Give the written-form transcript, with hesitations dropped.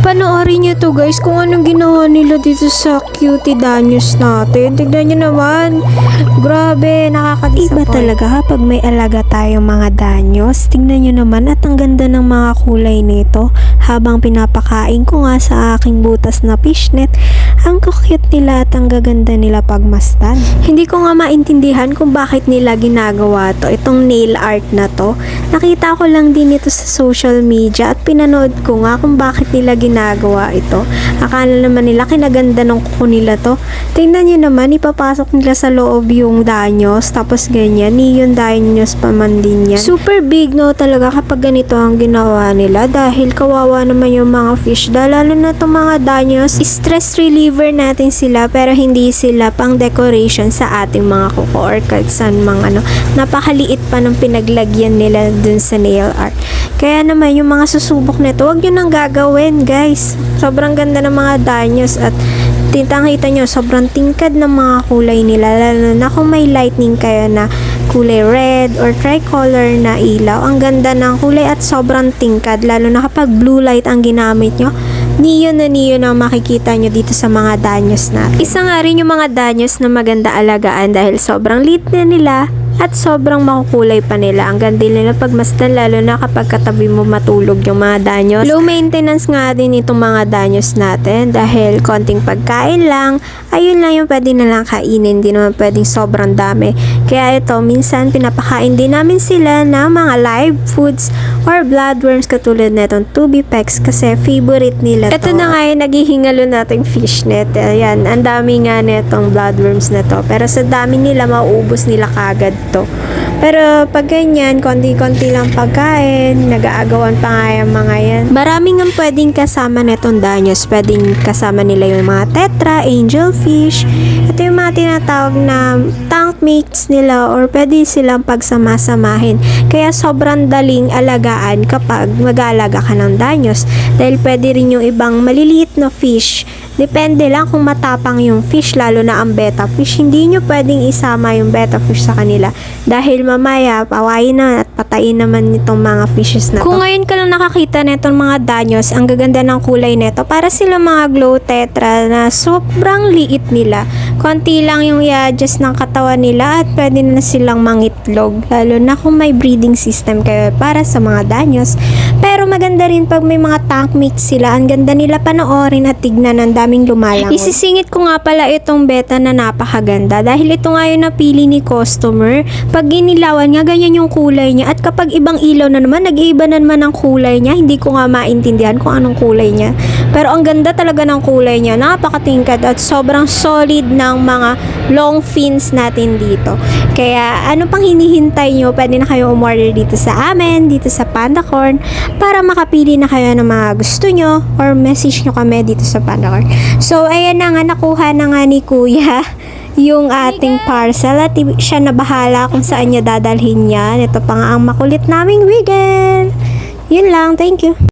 Panoorin nyo to guys kung anong ginawa nila dito sa cutie danyos natin. Tignan nyo naman. Grabe, nakaka-disappoint. Iba talaga kapag may alaga tayong mga danyos. Tignan nyo naman at ang ganda ng mga kulay nito. Habang pinapakain ko nga sa aking butas na fishnet, ang cute nila at ang gaganda nila pagmasdan. Hindi ko nga maintindihan kung bakit nila ginagawa to. Itong nail art na to. Nakita ko lang din ito sa social media at pinanood ko nga kung bakit nila ginagawa ito. Akala naman nila kinaganda ng kuko nila to. Tingnan nyo naman, ipapasok nila sa loob yung danyos. Tapos ganyan, neon danyos pa man din yan. Super big no talaga kapag ganito ang ginawa nila. Dahil kawawa naman yung mga fish. Lalo na itong mga danyos, stress reliever natin sila. Pero hindi sila pang decoration sa ating mga kuko or kahit saan mga ano. Napakaliit pa ng pinaglagyan nila dun sa nail art. Kaya naman yung mga susubok nito, huwag nyo nang gagawin guys. Sobrang ganda ng mga danyos at kita nyo, sobrang tingkad ng mga kulay nila. Lalo na kung may lightning kayo na kulay red or tricolor na ilaw. Ang ganda ng kulay at sobrang tingkad. Lalo na kapag blue light ang ginamit nyo. Neon na neon ang makikita nyo dito sa mga danyos natin. Isa nga rin yung mga danyos na maganda alagaan dahil sobrang liit na nila at sobrang makukulay pa nila. Ang ganda nila pagmasdan lalo na kapag katabi mo matulog yung mga danyos. Low maintenance nga din itong mga danyos natin dahil konting pagkain lang, ayun lang yung pwede na lang kainin. Hindi naman pwedeng sobrang dami. Kaya ito, minsan pinapakain din namin sila ng mga live foods or bloodworms katulad na itong tubipex kasi favorite nila to. Ito na nga yung naghihingalo nating fishnet. Ayan, ang dami nga nitong bloodworms na to. Pero sa dami nila, mauubos nila kagad to. Pero pag ganyan, konti-konti lang pagkain, nag-aagawan pa nga yung mga yan. Maraming ang pwedeng kasama netong danyos. Pwedeng kasama nila yung mga tetra, angelfish, ito yung mga tinatawag na tank mates nila or pwede silang pagsama-samahin. Kaya sobrang daling alagaan kapag mag-aalaga ka ng danyos. Dahil pwede rin yung ibang maliliit na fish. Depende lang kung matapang yung fish, lalo na ang betta fish. Hindi nyo pwedeng isama yung betta fish sa kanila. Dahil mamaya, pawain na at patayin naman itong mga fishes na to. Kung ngayon ka lang nakakita na itong mga danyos, ang gaganda ng kulay nito. Para sila mga glow tetra na sobrang liit nila. Konti lang yung i-adjust ng katawan nila at pwede na silang mangitlog. Lalo na kung may breeding system kayo para sa mga danyos. Pero maganda rin pag may mga tank mates sila. Ang ganda nila panoorin at tignan, ang daming lumalangon. Isisingit ko nga pala itong betta na napakaganda. Dahil ito nga yung napili ni customer. Pag ginilawan nga, ganyan yung kulay niya. At kapag ibang ilaw na naman, nag-iiba na naman ang kulay niya. Hindi ko nga maintindihan kung anong kulay niya. Pero ang ganda talaga ng kulay niya. Napakatingkad at sobrang solid ng mga long fins natin dito. Kaya ano pang hinihintay nyo? Pwede na kayo umorder dito sa amin, dito sa Pandacorn, para makapili na kayo ng mga gusto nyo or message nyo kami dito sa Pandacorn. So, ayan na nga, nakuha na nga ni Kuya yung ating parcel at siya na bahala kung saan niya dadalhin yan. Ito pa nga ang makulit naming wiggle. Yun lang, thank you.